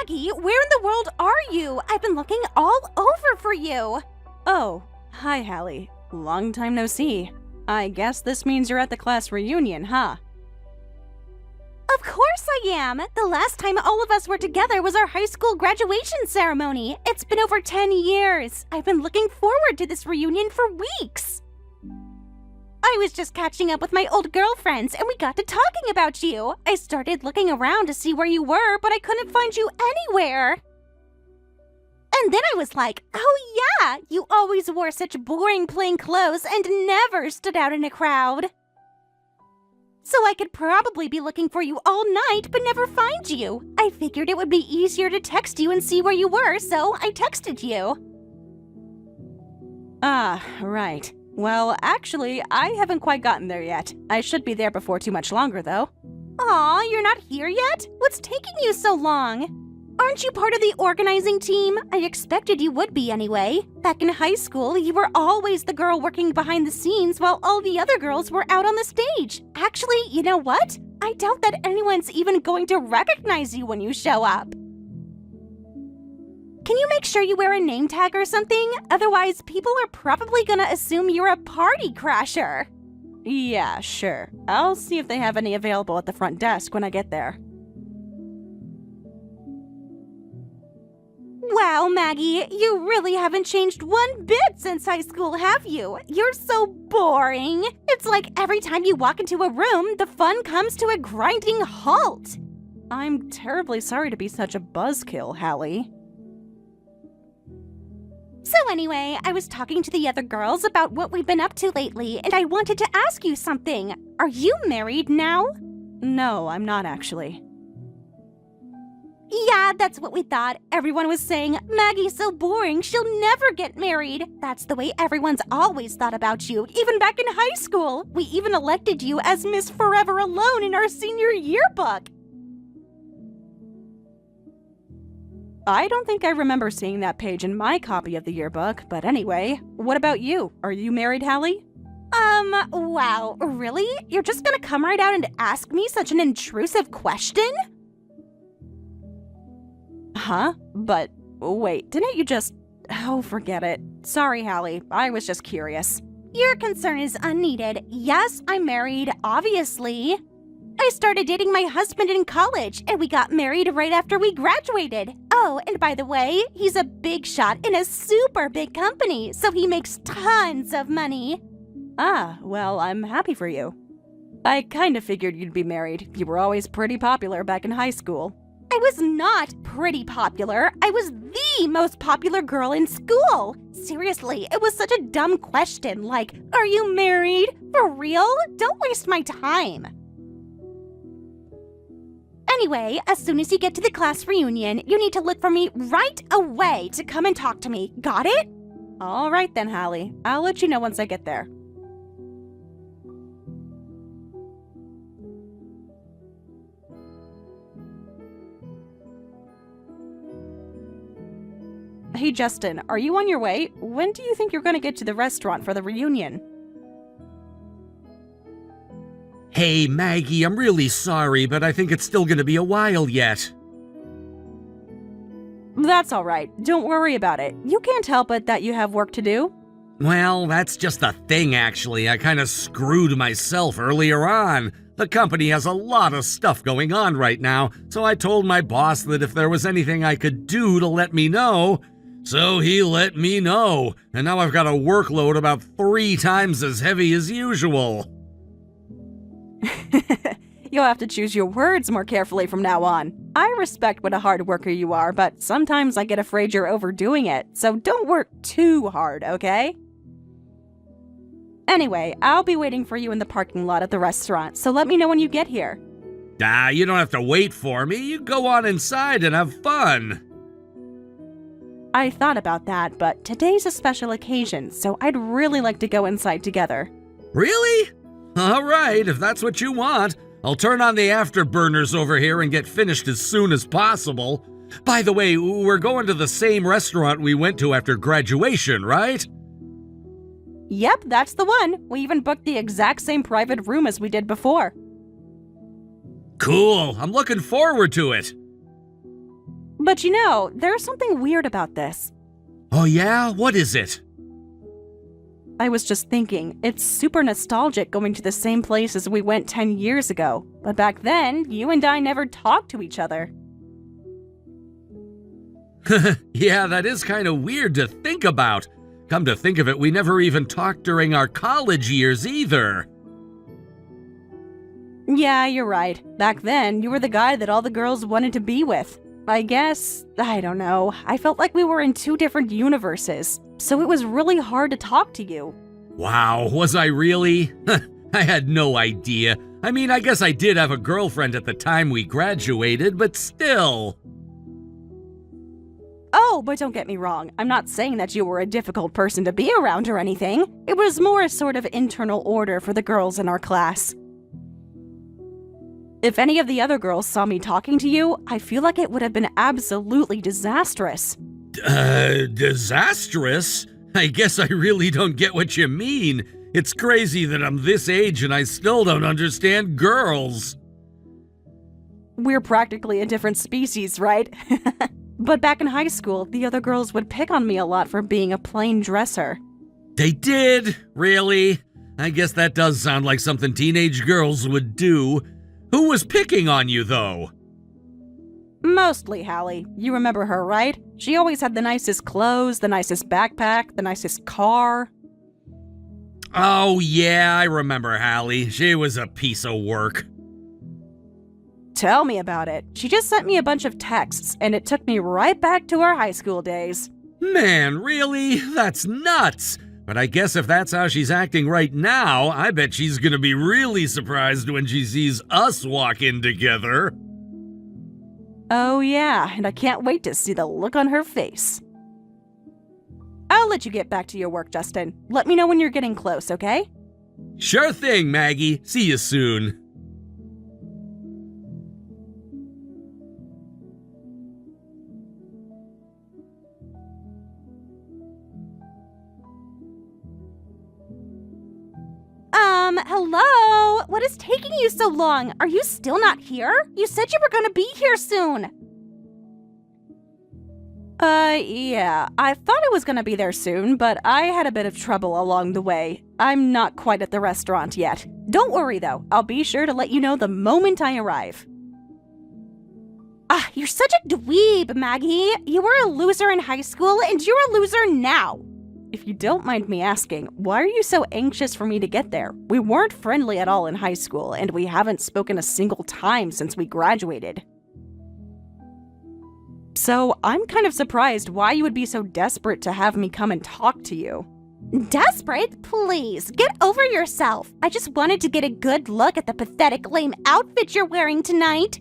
Maggie, where in the world are you? I've been looking all over for you. Oh, hi, Hallie. Long time no see. I guess this means you're at the class reunion, huh? Of course I am! The last time all of us were together was our high school graduation ceremony. It's been over 10 years. I've been looking forward to this reunion for weeks. I was just catching up with my old girlfriends and we got to talking about you. I started looking around to see where you were, but I couldn't find you anywhere. And then I was like, oh yeah, you always wore such boring plain clothes and never stood out in a crowd. So I could probably be looking for you all night but never find you. I figured it would be easier to text you and see where you were, so I texted you. Ah, right. Well, actually, I haven't quite gotten there yet. I should be there before too much longer, though. Aw, you're not here yet? What's taking you so long? Aren't you part of the organizing team? I expected you would be anyway. Back in high school, you were always the girl working behind the scenes while all the other girls were out on the stage. Actually, you know what? I doubt that anyone's even going to recognize you when you show up. Can you make sure you wear a name tag or something? Otherwise, people are probably gonna assume you're a party crasher. Yeah, sure. I'll see if they have any available at the front desk when I get there. Wow, Maggie, you really haven't changed one bit since high school, have you? You're so boring. It's like every time you walk into a room, the fun comes to a grinding halt. I'm terribly sorry to be such a buzzkill, Hallie. So anyway, I was talking to the other girls about what we've been up to lately, and I wanted to ask you something. Are you married now? No, I'm not actually. Yeah, that's what we thought. Everyone was saying, Maggie's so boring, she'll never get married. That's the way everyone's always thought about you, even back in high school. We even elected you as Miss Forever Alone in our senior yearbook. I don't think I remember seeing that page in my copy of the yearbook, but anyway, what about you? Are you married, Hallie? Wow, really? You're just gonna come right out and ask me such an intrusive question? Huh? But wait, didn't you just... Oh, forget it. Sorry, Hallie. I was just curious. Your concern is unneeded. Yes, I'm married, obviously. I started dating my husband in college, and we got married right after we graduated. Oh, and by the way, he's a big shot in a super big company, so he makes tons of money. Ah, well, I'm happy for you. I kind of figured you'd be married. You were always pretty popular back in high school. I was not pretty popular. I was the most popular girl in school. Seriously, it was such a dumb question, like, are you married? For real? Don't waste my time. Anyway, as soon as you get to the class reunion, you need to look for me right away to come and talk to me. Got it? All right then, Hallie. I'll let you know once I get there. Hey, Justin, are you on your way? When do you think you're going to get to the restaurant for the reunion? Hey, Maggie, I'm really sorry, but I think it's still gonna be a while yet. That's all right. Don't worry about it. You can't help it that you have work to do. Well, that's just the thing, actually. I kinda screwed myself earlier on. The company has a lot of stuff going on right now, so I told my boss that if there was anything I could do to let me know. So he let me know, and now I've got a workload about 3 times as heavy as usual. You'll have to choose your words more carefully from now on. I respect what a hard worker you are, but sometimes I get afraid you're overdoing it, so don't work too hard, okay? Anyway, I'll be waiting for you in the parking lot at the restaurant, so let me know when you get here. You don't have to wait for me. You go on inside and have fun. I thought about that, but today's a special occasion, so I'd really like to go inside together. Really? All right, if that's what you want. I'll turn on the afterburners over here and get finished as soon as possible. By the way, we're going to the same restaurant we went to after graduation, right? Yep, that's the one. We even booked the exact same private room as we did before. Cool, I'm looking forward to it. But there's something weird about this. Oh yeah? What is it? I was just thinking, it's super nostalgic going to the same place as we went 10 years ago. But back then, you and I never talked to each other. Yeah, that is kind of weird to think about. Come to think of it, we never even talked during our college years either. Yeah, you're right. Back then, you were the guy that all the girls wanted to be with. I guess, I don't know, I felt like we were in two different universes, so it was really hard to talk to you. Wow, was I really? I had no idea. I mean, I guess I did have a girlfriend at the time we graduated, but still. Oh, but don't get me wrong, I'm not saying that you were a difficult person to be around or anything. It was more a sort of internal order for the girls in our class. If any of the other girls saw me talking to you, I feel like it would have been absolutely disastrous. Disastrous? I guess I really don't get what you mean. It's crazy that I'm this age and I still don't understand girls. We're practically a different species, right? But back in high school, the other girls would pick on me a lot for being a plain dresser. They did? Really? I guess that does sound like something teenage girls would do. Who was picking on you, though? Mostly Hallie. You remember her, right? She always had the nicest clothes, the nicest backpack, the nicest car. Oh, yeah, I remember Hallie. She was a piece of work. Tell me about it. She just sent me a bunch of texts, and it took me right back to our high school days. Man, really? That's nuts! But I guess if that's how she's acting right now, I bet she's gonna be really surprised when she sees us walk in together. Oh yeah, and I can't wait to see the look on her face. I'll let you get back to your work, Justin. Let me know when you're getting close, okay? Sure thing, Maggie. See you soon. Hello? What is taking you so long? Are you still not here? You said you were gonna be here soon. Yeah. I thought I was gonna be there soon, but I had a bit of trouble along the way. I'm not quite at the restaurant yet. Don't worry, though. I'll be sure to let you know the moment I arrive. You're such a dweeb, Maggie. You were a loser in high school, and you're a loser now. If you don't mind me asking, why are you so anxious for me to get there? We weren't friendly at all in high school, and we haven't spoken a single time since we graduated. So I'm kind of surprised why you would be so desperate to have me come and talk to you. Desperate? Please, get over yourself. I just wanted to get a good look at the pathetic, lame outfit you're wearing tonight.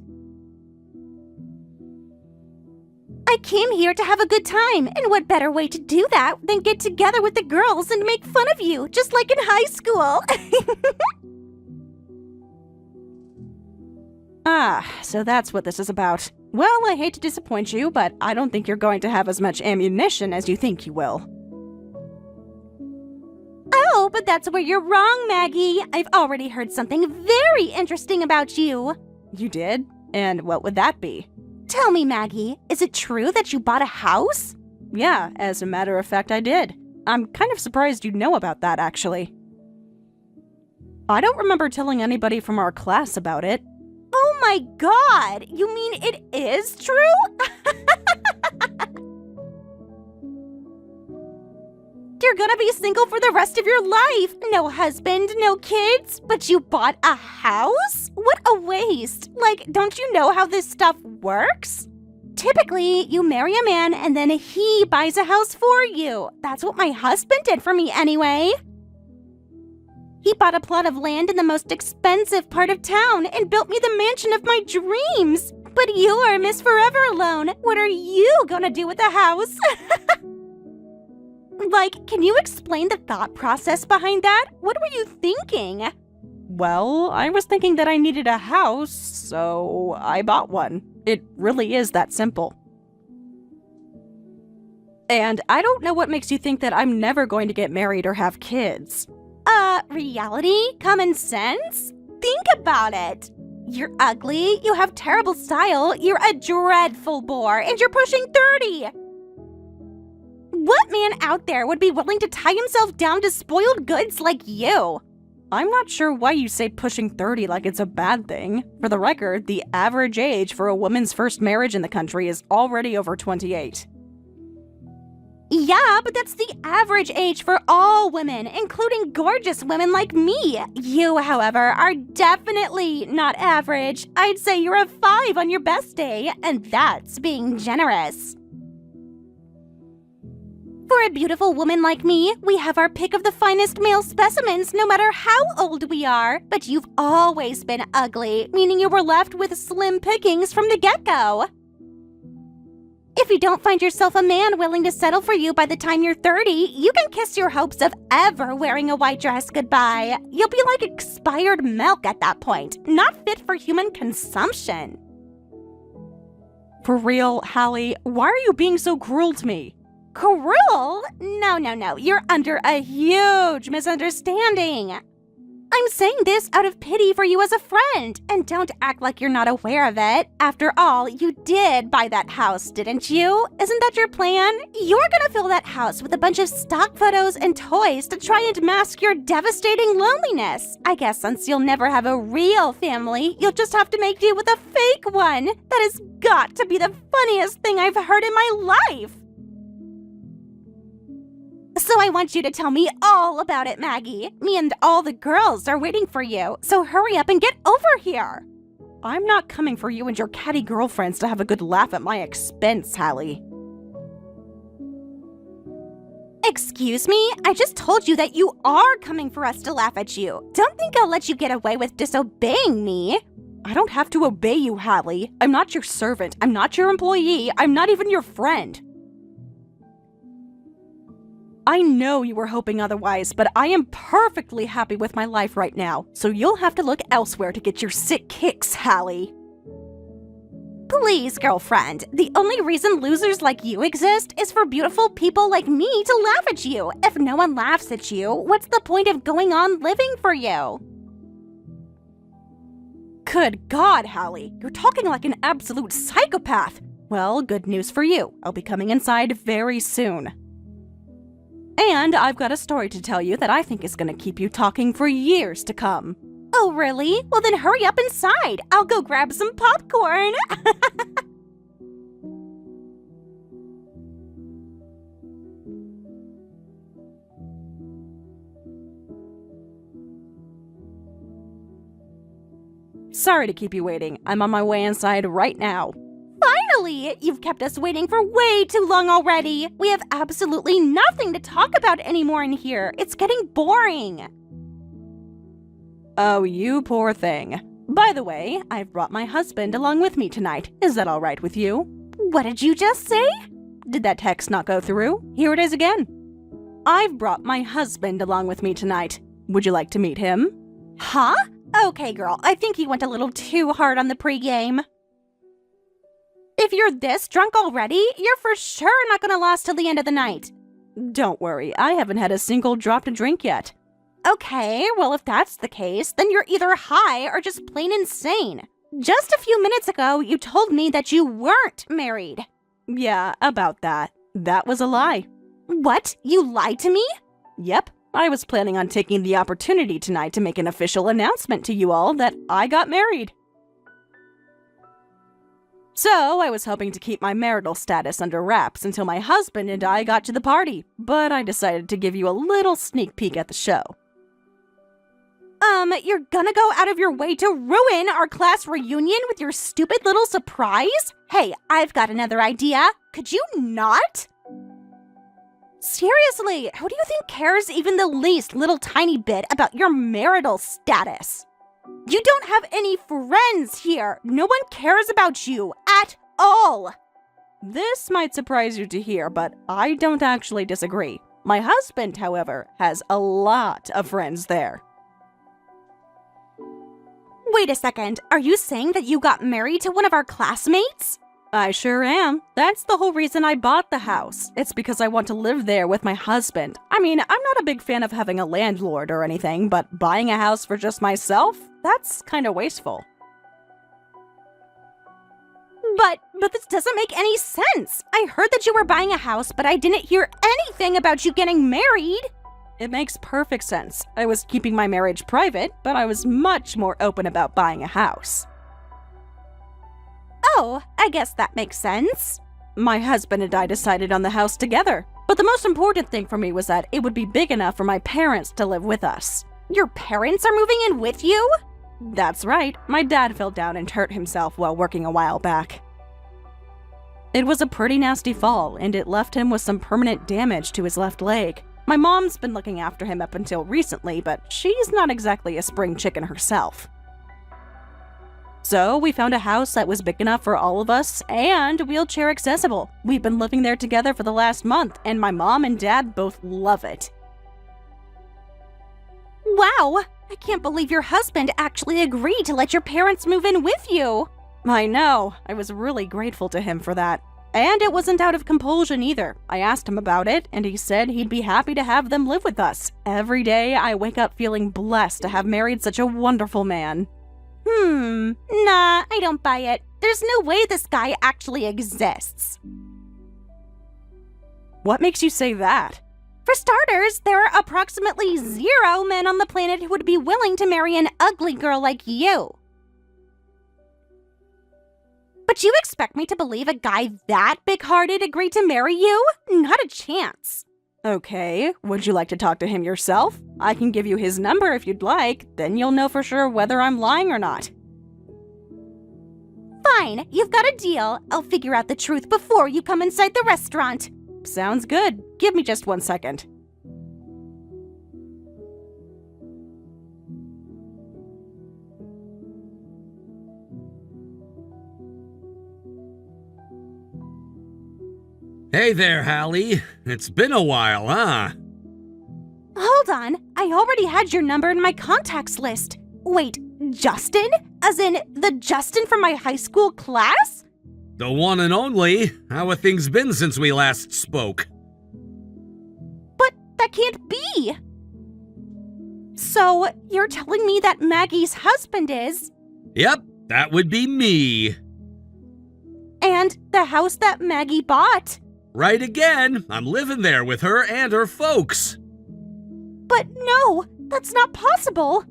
I came here to have a good time, and what better way to do that than get together with the girls and make fun of you, just like in high school. So that's what this is about. Well, I hate to disappoint you, but I don't think you're going to have as much ammunition as you think you will. Oh, but that's where you're wrong, Maggie. I've already heard something very interesting about you. You did? And what would that be? Tell me, Maggie, is it true that you bought a house? Yeah, as a matter of fact, I did. I'm kind of surprised you know about that, actually. I don't remember telling anybody from our class about it. Oh my god! You mean it is true? You're gonna be single for the rest of your life. No husband, no kids, but you bought a house? What a waste. Like, don't you know how this stuff works? Typically, you marry a man and then he buys a house for you. That's what my husband did for me anyway. He bought a plot of land in the most expensive part of town and built me the mansion of my dreams. But you are Miss Forever Alone. What are you gonna do with the house? Like, can you explain the thought process behind that? What were you thinking? Well, I was thinking that I needed a house, so I bought one. It really is that simple. And I don't know what makes you think that I'm never going to get married or have kids. Reality? Common sense? Think about it. You're ugly, you have terrible style, you're a dreadful bore, and you're pushing 30! What man out there would be willing to tie himself down to spoiled goods like you? I'm not sure why you say pushing 30 like it's a bad thing. For the record, the average age for a woman's first marriage in the country is already over 28. Yeah, but that's the average age for all women, including gorgeous women like me. You, however, are definitely not average. I'd say you're a 5 on your best day, and that's being generous. For a beautiful woman like me, we have our pick of the finest male specimens no matter how old we are. But you've always been ugly, meaning you were left with slim pickings from the get-go. If you don't find yourself a man willing to settle for you by the time you're 30, you can kiss your hopes of ever wearing a white dress goodbye. You'll be like expired milk at that point, not fit for human consumption. For real, Hallie, why are you being so cruel to me? Cruel? No. You're under a huge misunderstanding. I'm saying this out of pity for you as a friend, and don't act like you're not aware of it. After all, you did buy that house, didn't you? Isn't that your plan? You're gonna fill that house with a bunch of stock photos and toys to try and mask your devastating loneliness. I guess since you'll never have a real family, you'll just have to make do with a fake one. That has got to be the funniest thing I've heard in my life. So I want you to tell me all about it, Maggie. Me and all the girls are waiting for you, so hurry up and get over here. I'm not coming for you and your catty girlfriends to have a good laugh at my expense, Hallie. Excuse me? I just told you that you are coming for us to laugh at you. Don't think I'll let you get away with disobeying me. I don't have to obey you, Hallie. I'm not your servant. I'm not your employee. I'm not even your friend. I know you were hoping otherwise, but I am perfectly happy with my life right now, so you'll have to look elsewhere to get your sick kicks, Hallie. Please, girlfriend, the only reason losers like you exist is for beautiful people like me to laugh at you. If no one laughs at you, what's the point of going on living for you? Good God, Hallie, you're talking like an absolute psychopath. Well, good news for you. I'll be coming inside very soon. And I've got a story to tell you that I think is going to keep you talking for years to come. Oh, really? Well, then hurry up inside. I'll go grab some popcorn. Sorry to keep you waiting. I'm on my way inside right now. Finally! You've kept us waiting for way too long already. We have absolutely nothing to talk about anymore in here. It's getting boring. Oh, you poor thing. By the way, I've brought my husband along with me tonight. Is that all right with you? What did you just say? Did that text not go through? Here it is again. I've brought my husband along with me tonight. Would you like to meet him? Huh? Okay, girl. I think you went a little too hard on the pregame. If you're this drunk already, you're for sure not gonna last till the end of the night. Don't worry, I haven't had a single drop to drink yet. Okay, well if that's the case, then you're either high or just plain insane. Just a few minutes ago, you told me that you weren't married. Yeah, about that. That was a lie. What? You lied to me? Yep, I was planning on taking the opportunity tonight to make an official announcement to you all that I got married. So, I was hoping to keep my marital status under wraps until my husband and I got to the party, but I decided to give you a little sneak peek at the show. You're gonna go out of your way to ruin our class reunion with your stupid little surprise? Hey, I've got another idea. Could you not? Seriously, who do you think cares even the least little tiny bit about your marital status? You don't have any friends here. No one cares about you at all. This might surprise you to hear, but I don't actually disagree. My husband, however, has a lot of friends there. Wait a second. Are you saying that you got married to one of our classmates? I sure am. That's the whole reason I bought the house. It's because I want to live there with my husband. I mean, I'm not a big fan of having a landlord or anything, but buying a house for just myself? That's kind of wasteful. But this doesn't make any sense. I heard that you were buying a house, but I didn't hear anything about you getting married. It makes perfect sense. I was keeping my marriage private, but I was much more open about buying a house. Oh, I guess that makes sense. My husband and I decided on the house together, but the most important thing for me was that it would be big enough for my parents to live with us. Your parents are moving in with you? That's right. My dad fell down and hurt himself while working a while back. It was a pretty nasty fall, and it left him with some permanent damage to his left leg. My mom's been looking after him up until recently, but she's not exactly a spring chicken herself. So we found a house that was big enough for all of us and wheelchair accessible. We've been living there together for the last month, and my mom and dad both love it. Wow, I can't believe your husband actually agreed to let your parents move in with you. I know. I was really grateful to him for that. And it wasn't out of compulsion either. I asked him about it, and he said he'd be happy to have them live with us. Every day, I wake up feeling blessed to have married such a wonderful man. Nah, I don't buy it. There's no way this guy actually exists. What makes you say that? For starters, there are approximately 0 men on the planet who would be willing to marry an ugly girl like you. But you expect me to believe a guy that big-hearted agreed to marry you? Not a chance. Okay, would you like to talk to him yourself? I can give you his number if you'd like, then you'll know for sure whether I'm lying or not. Fine, you've got a deal. I'll figure out the truth before you come inside the restaurant. Sounds good. Give me just 1 second. Hey there, Hallie. It's been a while, huh? Hold on, I already had your number in my contacts list. Wait, Justin? As in, the Justin from my high school class? The one and only. How have things been since we last spoke? But that can't be. So, you're telling me that Maggie's husband is? Yep, that would be me. And the house that Maggie bought? Right again. I'm living there with her and her folks. But no, that's not possible.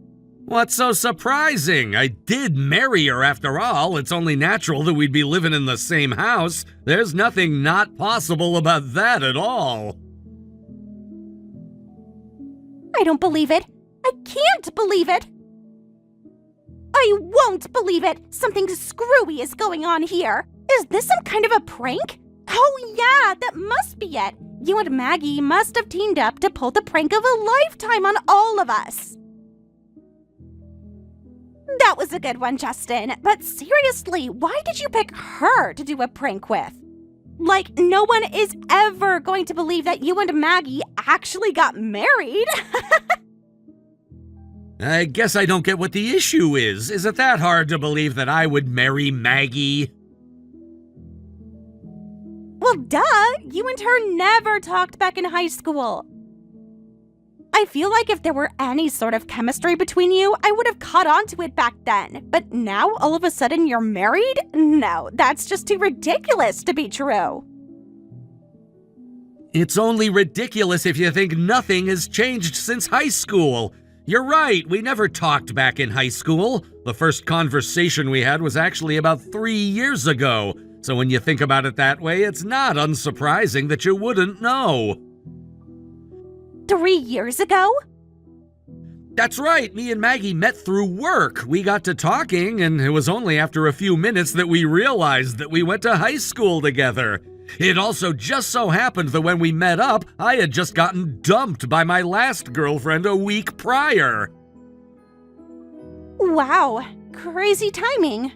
What's so surprising? I did marry her after all. It's only natural that we'd be living in the same house. There's nothing not possible about that at all. I don't believe it. I can't believe it. I won't believe it. Something screwy is going on here. Is this some kind of a prank? Oh yeah, that must be it. You and Maggie must have teamed up to pull the prank of a lifetime on all of us. That was a good one, Justin. But seriously, why did you pick her to do a prank with? Like, no one is ever going to believe that you and Maggie actually got married. I guess I don't get what the issue is. Is it that hard to believe that I would marry Maggie? Well, duh. You and her never talked back in high school. I feel like if there were any sort of chemistry between you, I would have caught on to it back then. But now, all of a sudden, you're married? No, that's just too ridiculous to be true. It's only ridiculous if you think nothing has changed since high school. You're right, we never talked back in high school. The first conversation we had was actually about 3 years ago. So when you think about it that way, it's not unsurprising that you wouldn't know. 3 years ago? That's right, me and Maggie met through work. We got to talking, and it was only after a few minutes that we realized that we went to high school together. It also just so happened that when we met up, I had just gotten dumped by my last girlfriend a week prior. Wow, crazy timing.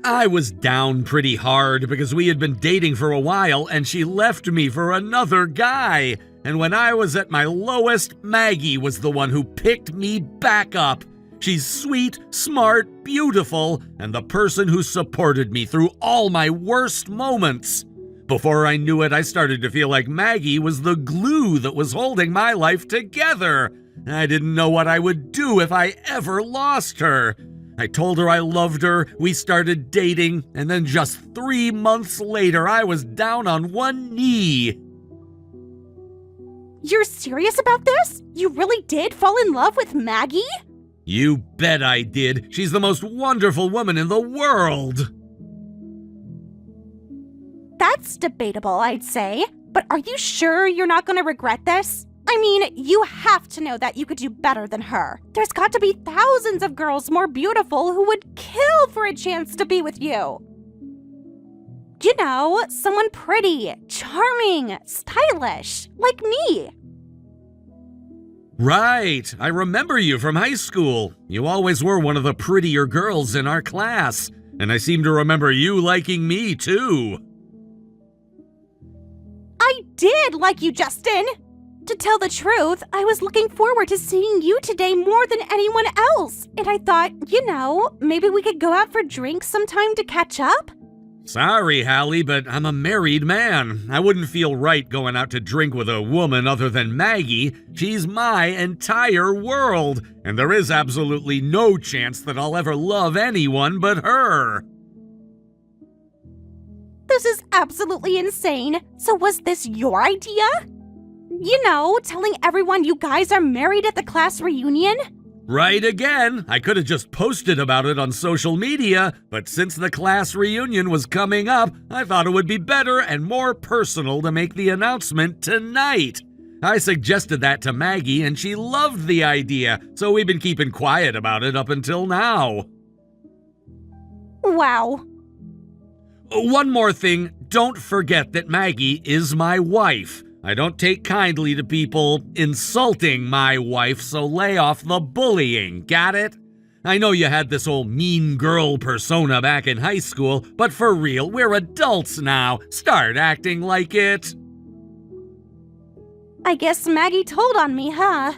I was down pretty hard because we had been dating for a while and she left me for another guy. And when I was at my lowest, Maggie was the one who picked me back up. She's sweet, smart, beautiful, and the person who supported me through all my worst moments. Before I knew it, I started to feel like Maggie was the glue that was holding my life together. I didn't know what I would do if I ever lost her. I told her I loved her, we started dating, and then just 3 months later, I was down on one knee. You're serious about this? You really did fall in love with Maggie? You bet I did. She's the most wonderful woman in the world. That's debatable, I'd say. But are you sure you're not going to regret this? I mean, you have to know that you could do better than her. There's got to be thousands of girls more beautiful who would kill for a chance to be with you. You know, someone pretty, charming, stylish, like me. Right, I remember you from high school. You always were one of the prettier girls in our class. And I seem to remember you liking me, too. I did like you, Justin. To tell the truth, I was looking forward to seeing you today more than anyone else. And I thought, maybe we could go out for drinks sometime to catch up? Sorry, Hallie, but I'm a married man. I wouldn't feel right going out to drink with a woman other than Maggie. She's my entire world, and there is absolutely no chance that I'll ever love anyone but her. This is absolutely insane. So was this your idea? Telling everyone you guys are married at the class reunion? Right again. I could have just posted about it on social media, but since the class reunion was coming up, I thought it would be better and more personal to make the announcement tonight. I suggested that to Maggie and she loved the idea, so we've been keeping quiet about it up until now. Wow. One more thing, don't forget that Maggie is my wife. I don't take kindly to people insulting my wife, so lay off the bullying, got it? I know you had this old mean girl persona back in high school, but for real, we're adults now. Start acting like it. I guess Maggie told on me, huh?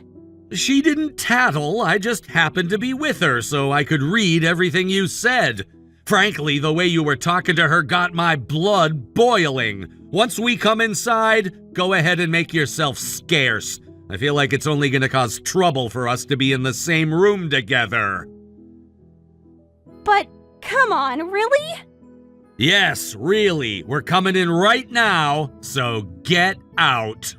She didn't tattle, I just happened to be with her so I could read everything you said. Frankly, the way you were talking to her got my blood boiling. Once we come inside, go ahead and make yourself scarce. I feel like it's only going to cause trouble for us to be in the same room together. But, come on, really? Yes, really. We're coming in right now, so get out.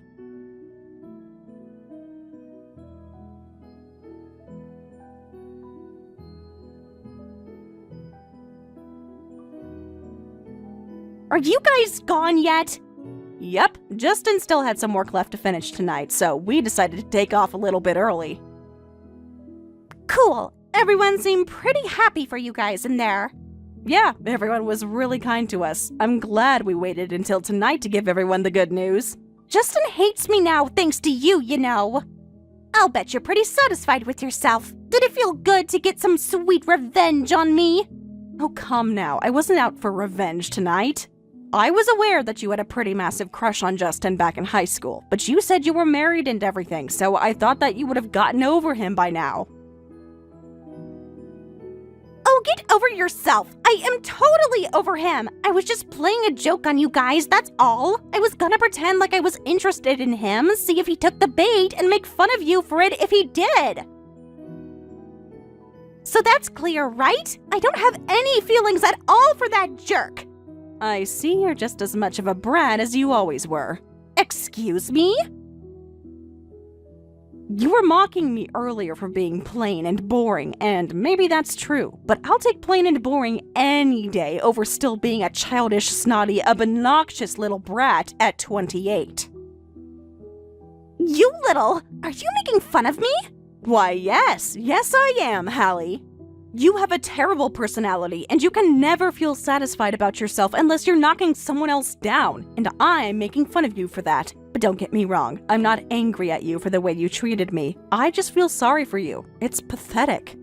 Are you guys gone yet? Yep, Justin still had some work left to finish tonight, so we decided to take off a little bit early. Cool. Everyone seemed pretty happy for you guys in there. Yeah, everyone was really kind to us. I'm glad we waited until tonight to give everyone the good news. Justin hates me now thanks to you, I'll bet you're pretty satisfied with yourself. Did it feel good to get some sweet revenge on me? Oh, come now. I wasn't out for revenge tonight. I was aware that you had a pretty massive crush on Justin back in high school, but you said you were married and everything, so I thought that you would have gotten over him by now. Oh, get over yourself. I am totally over him. I was just playing a joke on you guys, that's all. I was gonna pretend like I was interested in him, see if he took the bait, and make fun of you for it if he did. So that's clear, right? I don't have any feelings at all for that jerk. I see you're just as much of a brat as you always were. Excuse me? You were mocking me earlier for being plain and boring, and maybe that's true, but I'll take plain and boring any day over still being a childish, snotty, obnoxious little brat at 28. You little... Are you making fun of me? Why, yes I am, Hallie. You have a terrible personality, and you can never feel satisfied about yourself unless you're knocking someone else down, and I'm making fun of you for that. But don't get me wrong, I'm not angry at you for the way you treated me. I just feel sorry for you. It's pathetic.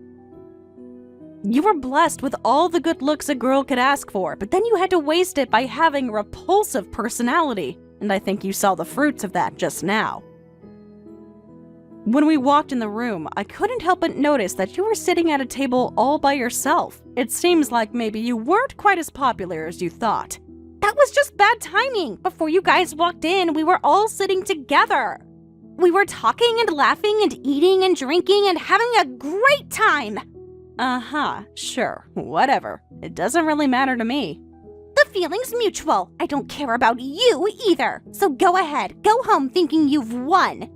You were blessed with all the good looks a girl could ask for, but then you had to waste it by having a repulsive personality, and I think you saw the fruits of that just now. When we walked in the room, I couldn't help but notice that you were sitting at a table all by yourself. It seems like maybe you weren't quite as popular as you thought. That was just bad timing. Before you guys walked in, we were all sitting together. We were talking and laughing and eating and drinking and having a great time. Sure, whatever. It doesn't really matter to me. The feeling's mutual. I don't care about you either. So go ahead, go home thinking you've won.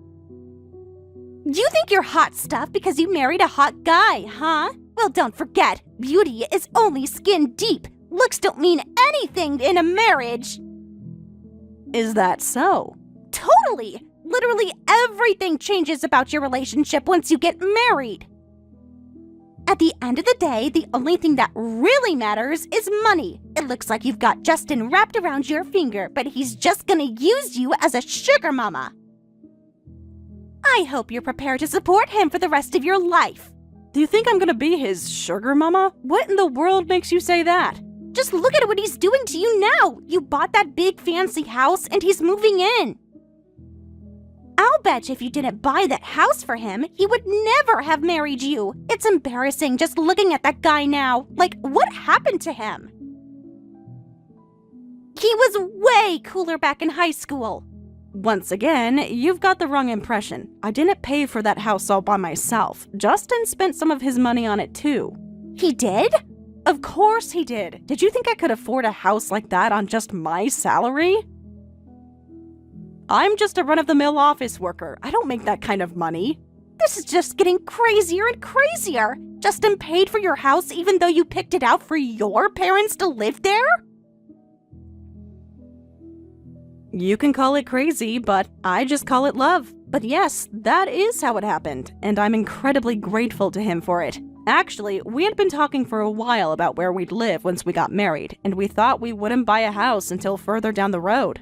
You think you're hot stuff because you married a hot guy, huh? Well, don't forget, beauty is only skin deep. Looks don't mean anything in a marriage. Is that so? Totally! Literally everything changes about your relationship once you get married. At the end of the day, the only thing that really matters is money. It looks like you've got Justin wrapped around your finger, but he's just gonna use you as a sugar mama. I hope you're prepared to support him for the rest of your life. Do you think I'm gonna be his sugar mama? What in the world makes you say that? Just look at what he's doing to you now. You bought that big fancy house and he's moving in. I'll bet if you didn't buy that house for him, he would never have married you. It's embarrassing just looking at that guy now. Like, what happened to him? He was way cooler back in high school. Once again, you've got the wrong impression. I didn't pay for that house all by myself. Justin spent some of his money on it too. He did? Of course he did. Did you think I could afford a house like that on just my salary? I'm just a run-of-the-mill office worker. I don't make that kind of money. This is just getting crazier and crazier. Justin paid for your house even though you picked it out for your parents to live there? You can call it crazy, but I just call it love. But yes, that is how it happened, and I'm incredibly grateful to him for it. Actually, we had been talking for a while about where we'd live once we got married, and we thought we wouldn't buy a house until further down the road.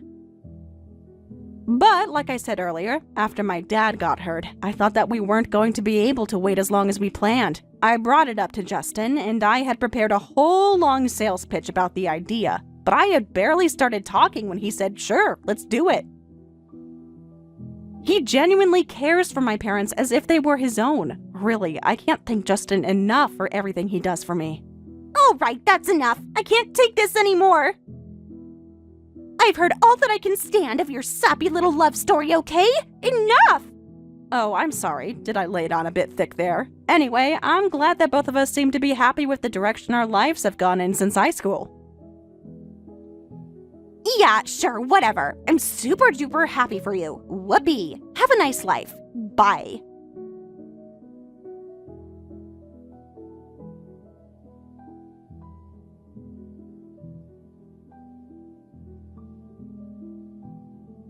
But, like I said earlier, after my dad got hurt, I thought that we weren't going to be able to wait as long as we planned. I brought it up to Justin, and I had prepared a whole long sales pitch about the idea. But I had barely started talking when he said, sure, let's do it. He genuinely cares for my parents as if they were his own. Really, I can't thank Justin enough for everything he does for me. All right, that's enough. I can't take this anymore. I've heard all that I can stand of your sappy little love story, okay? Enough! Oh, I'm sorry. Did I lay it on a bit thick there? Anyway, I'm glad that both of us seem to be happy with the direction our lives have gone in since high school. Yeah, sure, whatever. I'm super duper happy for you. Whoopee. Have a nice life. Bye.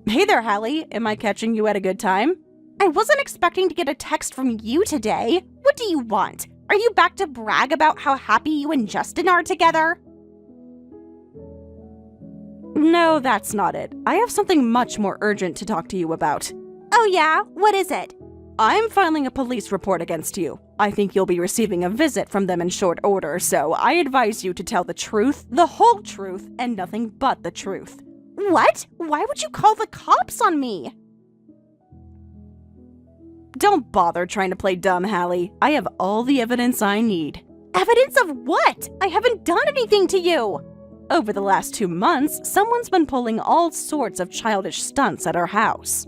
Hey there, Hallie. Am I catching you at a good time? I wasn't expecting to get a text from you today. What do you want? Are you back to brag about how happy you and Justin are together? No, that's not it. I have something much more urgent to talk to you about. Oh yeah? What is it? I'm filing a police report against you. I think you'll be receiving a visit from them in short order, so I advise you to tell the truth, the whole truth, and nothing but the truth. What? Why would you call the cops on me? Don't bother trying to play dumb, Hallie. I have all the evidence I need. Evidence of what? I haven't done anything to you. Over the last 2 months, someone's been pulling all sorts of childish stunts at our house.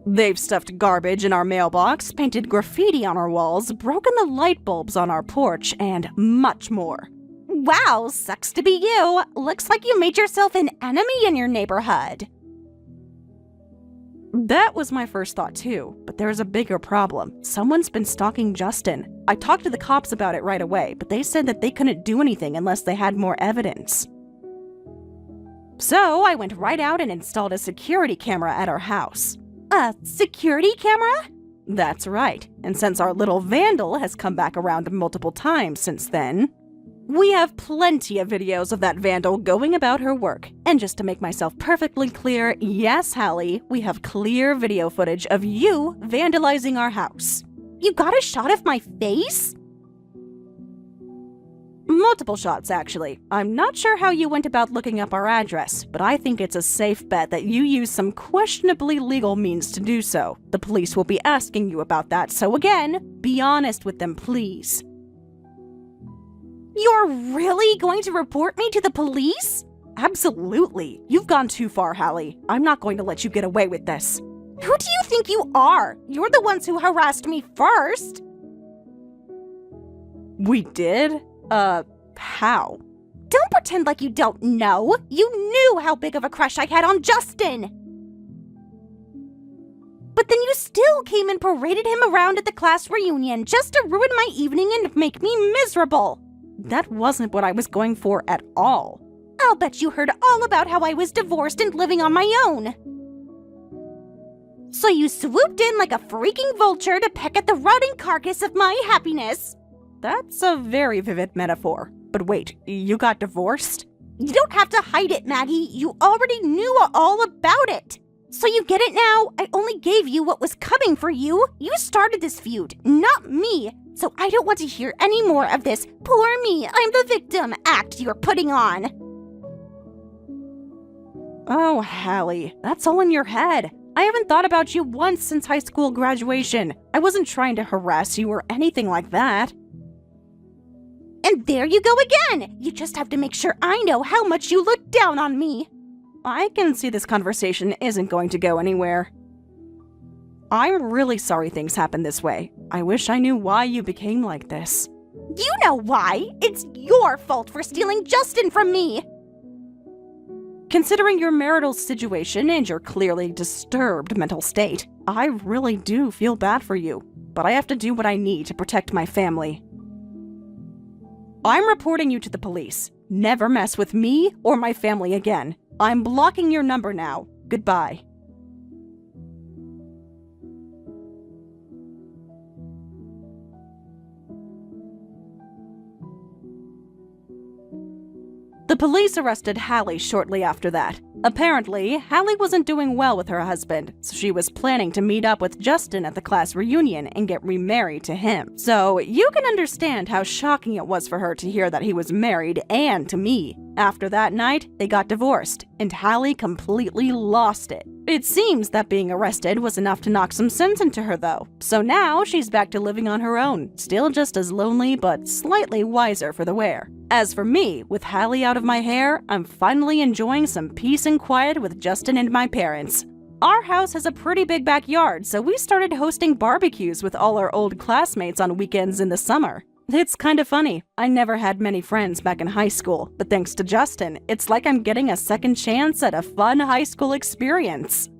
They've stuffed garbage in our mailbox, painted graffiti on our walls, broken the light bulbs on our porch, and much more. Wow, sucks to be you. Looks like you made yourself an enemy in your neighborhood. That was my first thought too, but there's a bigger problem. Someone's been stalking Justin. I talked to the cops about it right away, but they said that they couldn't do anything unless they had more evidence. So I went right out and installed a security camera at our house. A security camera? That's right, and since our little vandal has come back around multiple times since then, we have plenty of videos of that vandal going about her work. And just to make myself perfectly clear, yes, Hallie, we have clear video footage of you vandalizing our house. You got a shot of my face? Multiple shots, actually. I'm not sure how you went about looking up our address, but I think it's a safe bet that you used some questionably legal means to do so. The police will be asking you about that, so again, be honest with them, please. You're really going to report me to the police? Absolutely. You've gone too far, Hallie. I'm not going to let you get away with this. Who do you think you are? You're the ones who harassed me first. We did? How? Don't pretend like you don't know. You knew how big of a crush I had on Justin. But then you still came and paraded him around at the class reunion just to ruin my evening and make me miserable. That wasn't what I was going for at all. I'll bet you heard all about how I was divorced and living on my own. So you swooped in like a freaking vulture to peck at the rotting carcass of my happiness. That's a very vivid metaphor. But wait, you got divorced? You don't have to hide it, Maggie. You already knew all about it. So you get it now? I only gave you what was coming for you. You started this feud, not me. So I don't want to hear any more of this "poor me, I'm the victim" act you're putting on. Oh, Hallie, that's all in your head. I haven't thought about you once since high school graduation. I wasn't trying to harass you or anything like that. And there you go again! You just have to make sure I know how much you look down on me. I can see this conversation isn't going to go anywhere. I'm really sorry things happened this way. I wish I knew why you became like this. You know why! It's your fault for stealing Justin from me! Considering your marital situation and your clearly disturbed mental state, I really do feel bad for you, but I have to do what I need to protect my family. I'm reporting you to the police. Never mess with me or my family again. I'm blocking your number now. Goodbye. The police arrested Hallie shortly after that. Apparently, Hallie wasn't doing well with her husband, so she was planning to meet up with Justin at the class reunion and get remarried to him. So you can understand how shocking it was for her to hear that he was married and to me. After that night, they got divorced, and Hallie completely lost it. It seems that being arrested was enough to knock some sense into her, though. So now she's back to living on her own, still just as lonely but slightly wiser for the wear. As for me, with Hallie out of my hair, I'm finally enjoying some peace and quiet with Justin and my parents. Our house has a pretty big backyard, so we started hosting barbecues with all our old classmates on weekends in the summer. It's kind of funny. I never had many friends back in high school, but thanks to Justin, it's like I'm getting a second chance at a fun high school experience.